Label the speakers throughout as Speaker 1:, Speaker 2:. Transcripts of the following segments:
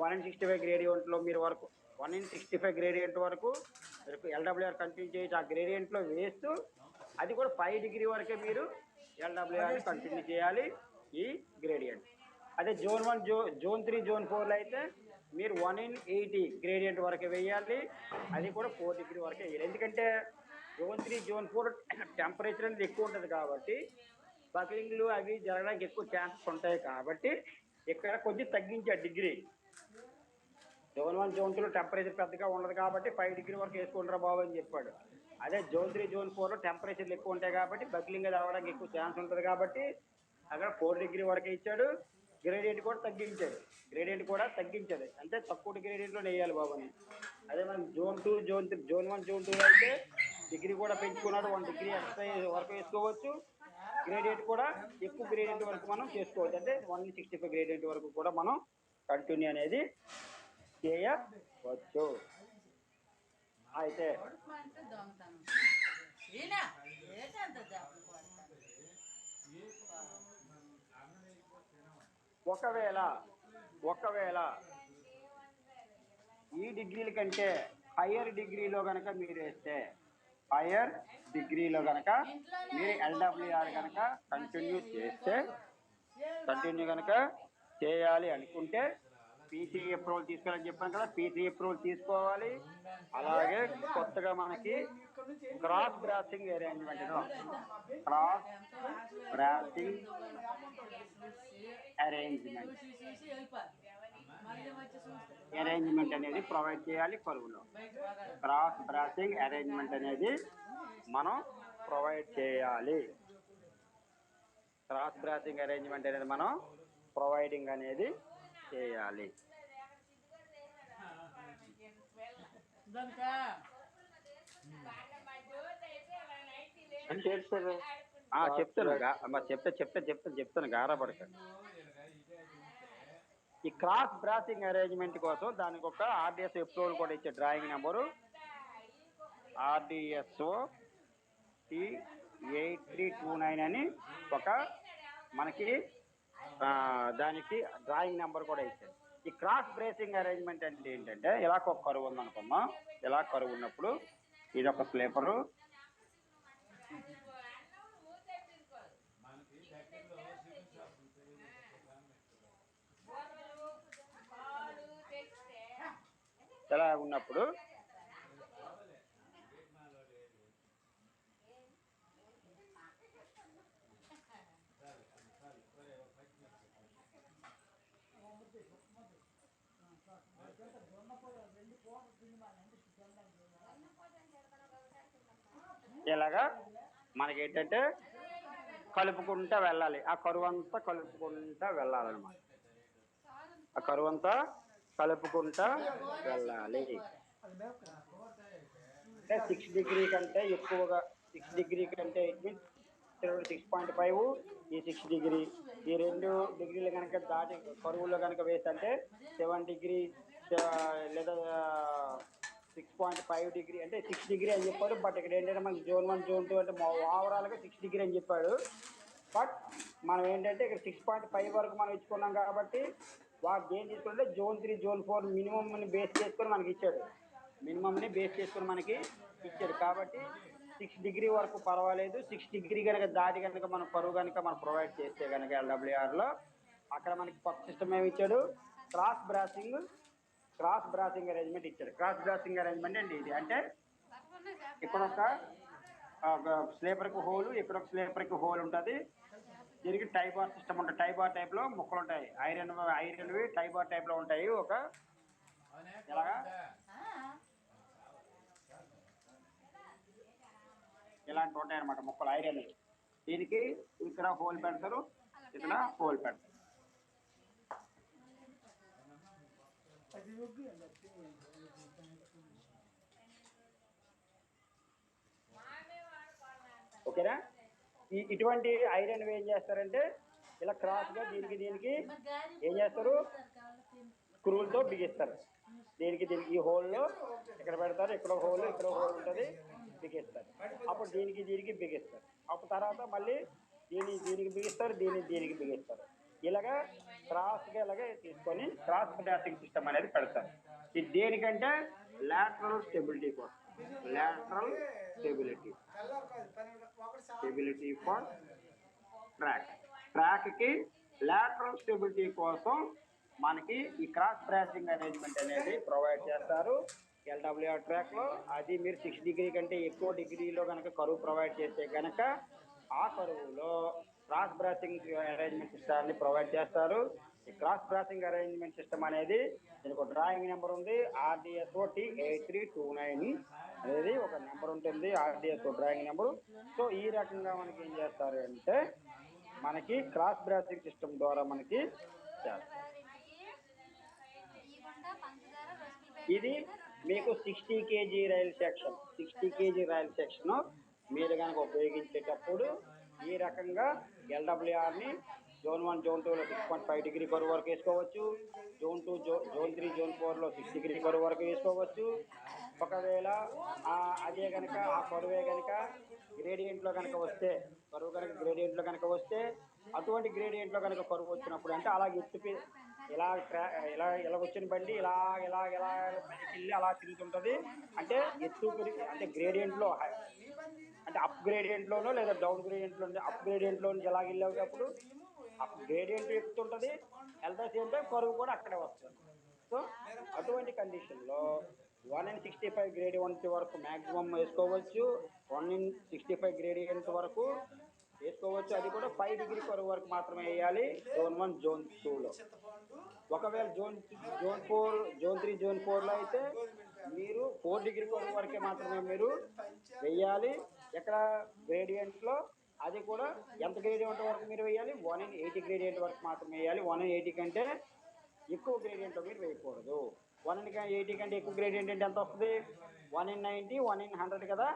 Speaker 1: 1/65 గ్రేడియంట్లో మీరు వరకు 1/65 గ్రేడియంట్ వరకు ఎల్డబ్ల్యూఆర్ కంటిన్యూ చేయొచ్చు. ఆ గ్రేడియంట్లో వేస్తూ అది కూడా 5 డిగ్రీ వరకే మీరు ఎల్డబ్ల్యూఆర్ని కంటిన్యూ చేయాలి ఈ గ్రేడియంట్. అదే జోన్ 1 జోన్ 3 జోన్ 4లో అయితే మీరు 1/80 గ్రేడియంట్ వరకే వేయాలి. అది కూడా 4 డిగ్రీ వరకే వేయాలి. ఎందుకంటే జోన్ 3 జోన్ 4 టెంపరేచర్ అనేది ఎక్కువ ఉంటుంది కాబట్టి బక్లింగ్లు అవి జరగడానికి ఎక్కువ ఛాన్సెస్ ఉంటాయి కాబట్టి ఇక్కడ కొంచెం తగ్గించాడు డిగ్రీ. జోన్ 1 జోన్ 2లో టెంపరేచర్ పెద్దగా ఉండదు కాబట్టి 5 డిగ్రీ వరకు వేసుకుంటారా బాబు అని చెప్పాడు. అదే జోన్ 3 జోన్ 4లో టెంపరేచర్లు ఎక్కువ ఉంటాయి కాబట్టి బక్లింగ్ రావడానికి ఎక్కువ ఛాన్స్ ఉంటుంది కాబట్టి అక్కడ 4 డిగ్రీ వరకు ఇచ్చాడు. గ్రేడియంట్ కూడా తగ్గించాడు. అంటే తక్కువ గ్రేడియంట్లో వేయాలి బాబు అని. అదే మనం జోన్ 2 జోన్ 3 జోన్ 1 జోన్ 2 అయితే డిగ్రీ కూడా పెంచుకున్నాడు. 1 డిగ్రీ ఎక్స్ట్రా వరకు వేసుకోవచ్చు. గ్రేడియంట్ కూడా ఎక్కువ గ్రేడియంట్ వరకు మనం చేసుకోవచ్చు. అంటే 1/65 గ్రేడియంట్ వరకు కూడా మనం కంటిన్యూ అనేది చేయవచ్చు. అయితే ఒకవేళ ఈ డిగ్రీల కంటే హయ్యర్ డిగ్రీలో కనుక మీరు వేస్తే మీరు ఎల్డబ్ల్యూఆర్ కనుక కంటిన్యూ కనుక చేయాలి అనుకుంటే పీసీ అప్రూవల్ తీసుకోవాలని చెప్పాను కదా. పీసీ అప్రూవల్ తీసుకోవాలి. అలాగే కొత్తగా మనకి క్రాస్ బ్రాసింగ్ అరేంజ్మెంట్ అనేది ప్రొవైడ్ చేయాలి కరువులో. క్రాస్ బ్రాసింగ్ అరేంజ్మెంట్ అనేది మనం ప్రొవైడ్ చేయాలి. ప్రొవైడింగ్ అనేది చేయాలి. చెప్తాను గారపడక. ఈ క్రాస్ బ్రాసింగ్ అరేంజ్మెంట్ కోసం దానికి ఒక ఆర్డిఎస్ అప్రూవల్ కూడా ఇచ్చే డ్రాయింగ్ నెంబరు RDSO T8329 అని ఒక మనకి దానికి డ్రాయింగ్ నెంబర్ కూడా ఇచ్చారు. ఈ క్రాస్ బ్రేసింగ్ అరేంజ్మెంట్ అంటే ఏంటంటే ఇలా ఒక కరువు ఉందనుకున్నాం. ఇలా కరువు ఉన్నప్పుడు ఇది ఒక స్లీపరు, ఇలా ఉన్నప్పుడు ఇలాగా మనకి ఏంటంటే కలుపుకుంటా వెళ్ళాలి. ఆ కరువు అంతా కలుపుకుంటా వెళ్ళాలన్నమాట. ఆ కరువు అంతా కలుపుకుంటా వెళ్ళాలి. అంటే 6 డిగ్రీ కంటే ఎక్కువగా 6 డిగ్రీ కంటే ఇట్ మీన్స్ 6.5 ఈ 6 డిగ్రీ ఈ 2 డిగ్రీలు కనుక దాటి కరువులో కనుక వేస్తే 7 డిగ్రీ లేదా 6.5 డిగ్రీ అంటే 6 డిగ్రీ అని చెప్పాడు. బట్ ఇక్కడ ఏంటంటే మనకి జోన్ 1 జోన్ 2 అంటే ఓవరాల్గా 6 డిగ్రీ అని చెప్పాడు. బట్ మనం ఏంటంటే ఇక్కడ 6.5 వరకు మనం ఇచ్చుకున్నాం కాబట్టి వాడు ఏం తీసుకుంటే జోన్ 3 జోన్ 4 మినిమంని బేస్ చేసుకొని మనకి ఇచ్చాడు. కాబట్టి 6 డిగ్రీ వరకు పర్వాలేదు. 6 డిగ్రీ కనుక దాటి కనుక మనం కరువు కనుక మనం ప్రొవైడ్ చేస్తే కనుక ఎల్డబ్ల్యూఆర్లో అక్కడ మనకి కొత్త సిస్టమ్ ఏమి ఇచ్చాడు, క్రాస్ బ్రాసింగ్ అరేంజ్మెంట్ ఇచ్చాడు. క్రాస్ బ్రాసింగ్ అరేంజ్మెంట్ అంటే ఇది అంటే ఇక్కడ ఒక స్లీపర్కి హోల్, ఇక్కడ ఒక స్లీపర్కి హోల్ ఉంటుంది. దీనికి టైబార్ సిస్టమ్ ఉంటుంది. టైబార్ టైప్లో ముక్కలు ఉంటాయి. ఐరన్వి టైబార్ టైప్లో ఉంటాయి. ఒక ఇలాగా ఇలాంటివి ఉంటాయి అన్నమాట ముక్కలు ఐరన్. దీనికి ఇక్కడ హోల్ పెడతారు, ఇక్కడ హోల్ పెడతారు. ఓకేనా? ఇటువంటి ఐరన్ ఏం చేస్తారంటే ఇలా క్రాస్గా దీనికి ఏం చేస్తారు, స్క్రూలతో బిగిస్తారు. దీనికి ఈ హోల్లో ఇక్కడ పెడతారు, ఇక్కడ హోల్ ఉంటుంది, బిగిస్తారు. అప్పుడు దీనికి బిగిస్తారు. అప్పుడు తర్వాత మళ్ళీ దీనికి బిగిస్తారు, దీనికి బిగిస్తారు. ఇలాగా క్రాస్గా ఇలాగే తీసుకొని క్రాస్ బ్రాసింగ్ సిస్టమ్ అనేది పెడతారు. ఇది దేనికంటే లాటరల్ స్టెబిలిటీ కోసం, లాటరల్ స్టెబిలిటీ స్టెబిలిటీ ఫర్ ట్రాక్కి లాటరల్ స్టెబిలిటీ కోసం మనకి ఈ క్రాస్ బ్రాసింగ్ అరేంజ్మెంట్ అనేది ప్రొవైడ్ చేస్తారు ఎల్డబ్ల్యూఆర్ ట్రాక్లో. అది మీరు 6 డిగ్రీ కంటే ఎక్కువ డిగ్రీలో కనుక కరువు ప్రొవైడ్ చేస్తే కనుక ఆ కరువులో క్రాస్ బ్రాసింగ్ అరేంజ్మెంట్ సిస్టాన్ని ప్రొవైడ్ చేస్తారు. ఈ క్రాస్ బ్రాసింగ్ అరేంజ్మెంట్ సిస్టమ్ అనేది దీనికి ఒక డ్రాయింగ్ నెంబర్ ఉంది, RDSO T8329 అనేది ఒక నెంబర్ ఉంటుంది, RDSO డ్రాయింగ్ నెంబరు. సో ఈ రకంగా మనకి ఏం చేస్తారు అంటే మనకి క్రాస్ బ్రాసింగ్ సిస్టమ్ ద్వారా మనకి చేస్తారు. ఇది మీకు 60 kg rail section, 60 kg rail section మీరు కనుక ఉపయోగించేటప్పుడు ఈ రకంగా ఎల్డబ్ల్యూఆర్ని జోన్ 1 జోన్ 2లో 6.5 డిగ్రీ కరువు వరకు వేసుకోవచ్చు, జోన్ 2 జోన్ 3 జోన్ 4లో 6 డిగ్రీ కరువు వరకు వేసుకోవచ్చు. ఒకవేళ అదే కనుక ఆ కరువే కనుక గ్రేడియంట్లో కనుక వస్తే, కరువు కనుక గ్రేడియంట్లో కనుక వస్తే, అటువంటి గ్రేడియంట్లో కనుక కరువు వచ్చినప్పుడు అంటే అలా ఎత్తి ఇలా ఇలా వచ్చిన బండి ఇలా ఇలా ఇలా వెళ్ళి అలా తిరుగుతుంటుంది. అంటే ఎత్తు అంటే గ్రేడియంట్లో అంటే అప్ గ్రేడియంట్లోనో లేదా డౌన్ గ్రేడియంట్లో, అప్ గ్రేడియంట్లో ఎలా వెళ్ళేటప్పుడు అప్ గ్రేడియంట్ ఎక్కుతుంటుంది, at the same time curve కూడా అక్కడే వస్తుంది. సో అటువంటి కండిషన్లో 1/65 గ్రేడియంట్ వరకు మ్యాక్సిమం వేసుకోవచ్చు, 1/65 గ్రేడియంట్ వరకు వేసుకోవచ్చు. అది కూడా 5 డిగ్రీ కరువు వరకు మాత్రమే వేయాలి జోన్ 1 జోన్ 2లో. ఒకవేళ జోన్ 4 జోన్ 3 జోన్ 4లో అయితే మీరు 4 డిగ్రీ కరువు వరకే మాత్రమే మీరు వేయాలి. ఎక్కడ గ్రేడియంట్లో అది కూడా ఎంత గ్రేడియంట్ వరకు మీరు వేయాలి, 1/80 గ్రేడియంట్ వరకు మాత్రమే వేయాలి. 1/80 కంటే ఎక్కువ గ్రేడియంట్లో మీరు వేయకూడదు. 1/80 కంటే ఎక్కువ గ్రేడియంట్ అంటే ఎంత వస్తుంది, 1/90 1/100 కదా,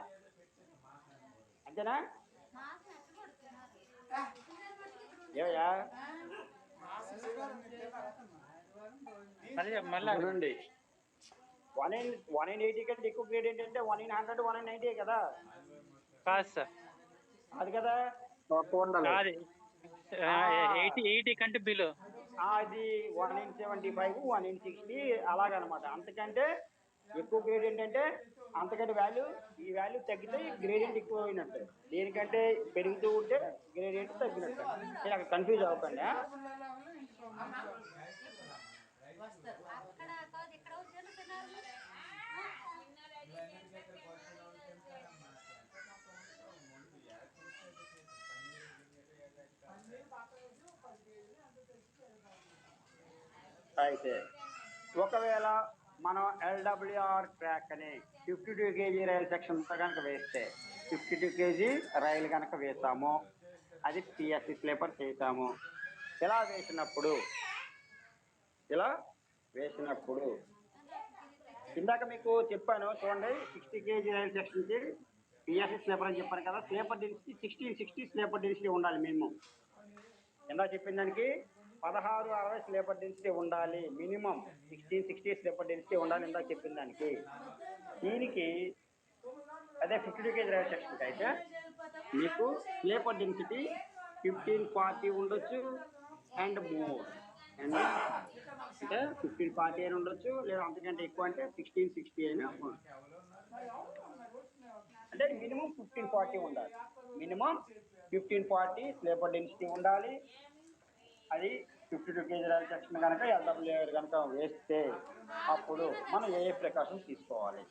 Speaker 1: అంతేనా? ఏయా చూడండి, 1/80 కంటే ఎక్కువ గ్రేడియంట్ అంటే 1/100 1/90 కదా.
Speaker 2: కాదు సార్,
Speaker 1: అది కదా
Speaker 2: 80 కంటే బిలో
Speaker 1: అది 1/75 1/60 అలాగనమాట. అంతకంటే ఎక్కువ గ్రేడియంట్ అంటే అంతకంటే ఈ వాల్యూ తగ్గితే గ్రేడియంట్ ఎక్కువ అయినట్టు, దేనికంటే పెరుగుతూ ఉంటే గ్రేడియంట్ తగ్గినట్టు. నేను అక్కడ కన్ఫ్యూజ్ అవ్వకండి. అయితే ఒకవేళ మనం ఎల్డబ్ల్యూఆర్ ట్రాక్ అని 52 kg రైల్ సెక్షన్తో కనుక వేస్తే, 52 kg రైలు కనుక వేస్తాము, అది PSC స్లీపర్ చేసాము. ఇలా వేసినప్పుడు ఇందాక మీకు చెప్పాను చూడండి, 60 kg రైల్ సెక్షన్కి PSC స్లీపర్ అని చెప్పాను కదా, స్లీపర్ డెన్సిటీ 1660 స్లీపర్ డెన్సిటీ ఉండాలి మినిమం. ఇందాక చెప్పిన దానికి 1660 స్లీపర్ డెన్సిటీ ఉండాలి మినిమం, 1660 స్లీపర్ డెన్సిటీ ఉండాలి ఇందాక చెప్పిన దానికి. దీనికి అదే 52 kg రైల్ సెక్షన్కి అయితే మీకు స్లీపర్ డెన్సిటీ 1540 ఉండొచ్చు అండ్ మోర్, అంటే 1540 అయినా ఉండొచ్చు, లేదా అంతకంటే ఎక్కువ అంటే 1660 అయినా ఉండొచ్చు. అంటే మినిమం 1540 ఉండాలి, మినిమం 1540 స్లీపర్ డెన్సిటీ ఉండాలి. అది 52 kg రైల్ సెక్షన్ కనుక ఎల్డబ్ల్యూఆర్ కనుక వేస్తే అప్పుడు మనం ఏ ప్రికాషన్స్ తీసుకోవాలి.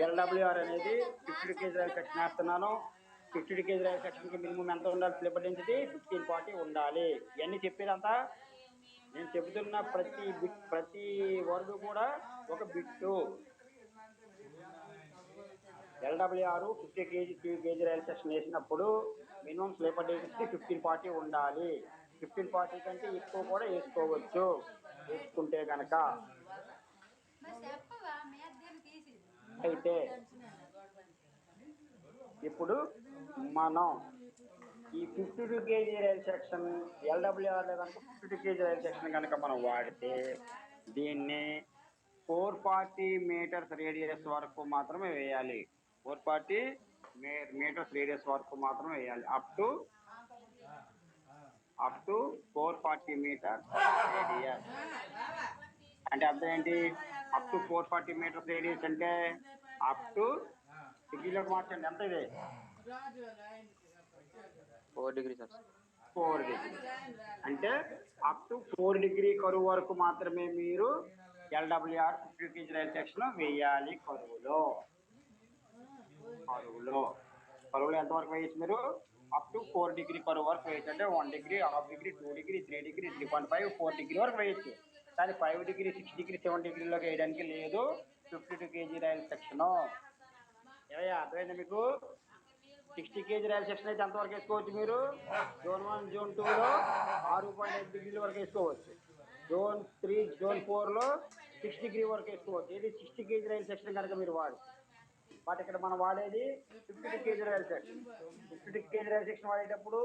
Speaker 1: ఎల్డబ్ల్యూఆర్ అనేది 52 kg రైల్ సెక్షన్ వేస్తున్నాను, 52 kg రైల్ సెక్షన్కి మినిమం ఎంత ఉండాలి, స్లీపర్ డెన్సిటీ 1540 ఉండాలి. ఇవన్నీ చెప్పేదంతా నేను చెబుతున్న ప్రతి వర్డ్ కూడా ఒక bit. LWR 50 kg rail section వేసినప్పుడు మినిమం స్లీపర్ డెన్సిటీ 1540 ఉండాలి. 1540 కంటే ఎక్కువ కూడా వేసుకోవచ్చు వేసుకుంటే కనుక. అయితే ఇప్పుడు మనం ఈ 52 kg రైల్ సెక్షన్ ఎల్డబ్ల్యూఆర్ కనుక 52 kg రైల్ సెక్షన్ కనుక మనం వాడితే దీన్ని 440 మీటర్స్ రేడియస్ వరకు మాత్రమే వేయాలి. 440 మీటర్స్ రేడియస్ వరకు మాత్రమే వేయాలి. Up to up to 440 metre radius. అంటే అర్థం ఏంటి? అప్ టు 440 మీటర్స్ రేడియస్ అంటే అప్ టు డిగ్రీలోకి మార్చండి. ఎంత ఇది?
Speaker 2: 4 డిగ్రీ సార్.
Speaker 1: 4 డిగ్రీ అంటే అప్ టు 4 డిగ్రీ కరువు వరకు మాత్రమే మీరు LWR 50 kg రైల్ సెక్షన్ వేయాలి. కరువులో ఎంతవరకు వేయచ్చు మీరు? అప్ టు 4 డిగ్రీ కరువు వరకు వేయచ్చు. అంటే 1 degree, half degree, 2 degree, 3 degree, 3.5, 4 degree వరకు వేయచ్చు. కానీ 5 డిగ్రీ, 6 డిగ్రీ, 7 డిగ్రీలోకి వేయడానికి లేదు 52 kg రైల్ సెక్షన్. ఏమయ్యా అర్థమైందా మీకు? 60 kg రైల్ సెక్షన్ అయితే ఎంతవరకు వేసుకోవచ్చు మీరు? జోన్ 1, జోన్ 2లో 6.5 డిగ్రీల వరకు వేసుకోవచ్చు. జోన్ 3, జోన్ 4లో 6 డిగ్రీ వరకు వేసుకోవచ్చు. ఇది 60 kg రైల్ సెక్షన్ కనుక మీరు బట్ ఇక్కడ మనం వాడేది 52 kg rail section. 52 kg rail section వాడేటప్పుడు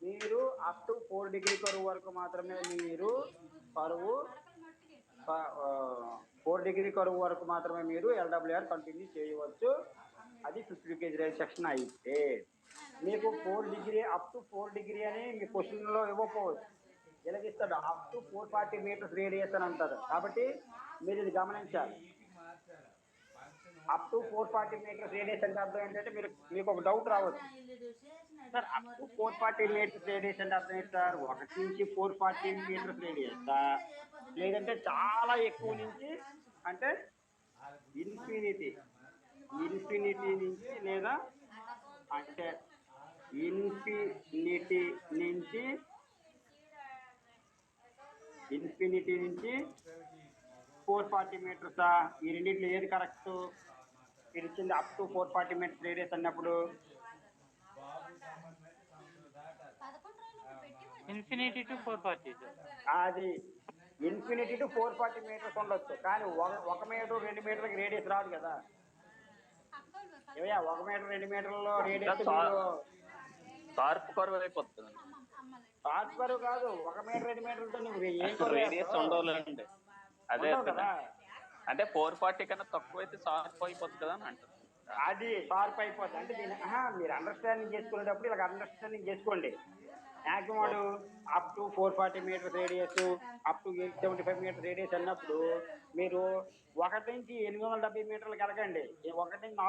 Speaker 1: మీరు అప్ టు 4 డిగ్రీ కరువు వరకు మాత్రమే మీరు 4 డిగ్రీ కరువు వరకు మాత్రమే మీరు LWR కంటిన్యూ చేయవచ్చు. అది 52 kg రైల్ సెక్షన్ అయితే. మీకు 4 డిగ్రీ అప్ టు 4 డిగ్రీ అని మీ క్వశ్చన్లో ఇవ్వకపోవచ్చు. ఎలాగిస్తాడు? అప్ టు 440 మీటర్స్ రేడియస్ అని అంటారు. కాబట్టి మీరు ఇది గమనించాలి. అప్ టు 440 మీటర్స్ రేడియస్ అంటే అర్థం ఏంటంటే మీకు ఒక డౌట్ రావచ్చు, sir up to 440 metres radius అంటే అర్థం ఏంటి సార్? 1 నుంచి 440 మీటర్స్ రేడియస్, లేదంటే చాలా ఎక్కువ నుంచి అంటే ఇన్ఫినిటీ నుంచి, లేదా అంటే ఇన్ఫినిటీ నుంచి 440 మీటర్సా? ఈ రెండింటిలో ఏది కరెక్ట్? మీరు ఇచ్చింది అప్ టు 440 మీటర్స్ రేడియస్ అన్నప్పుడు
Speaker 2: ఇన్ఫినిటీ టు 440 సార్.
Speaker 1: అది ఇన్ఫినిటీ టు 440 మీటర్స్ ఉండొచ్చు, కానీ 1 మీటర్ 2 మీటర్లకి రేడియస్ రాదు కదా. ఏవయ్యా 1 మీటర్ 2 మీటర్ల రేడియస్
Speaker 3: షార్ప్ కర్వ్ అయిపోతుంది.
Speaker 1: షార్ప్ కర్వ్ కాదు, 1 మీటర్ 2 మీటర్లతో నువ్వు ఏం
Speaker 3: రేడియస్ ఉండవాలండి. అదే
Speaker 1: కదా.
Speaker 3: అంటే 440 కన్నా తక్కువ అయితే షార్ప్ అయిపోతుంది కదా అని అంటారు.
Speaker 1: అది షార్ప్ అయిపోతుంది అంటే మీరు అండర్స్టాండింగ్ చేసుకునేటప్పుడు ఇలా అండర్స్టాండింగ్ చేసుకోండి. Maximum up to 440 metres radius, up to 875 metres radius అన్నప్పుడు మీరు 1 నుంచి 870 మీటర్లకు వెళ్ళకండి. 1 నుంచి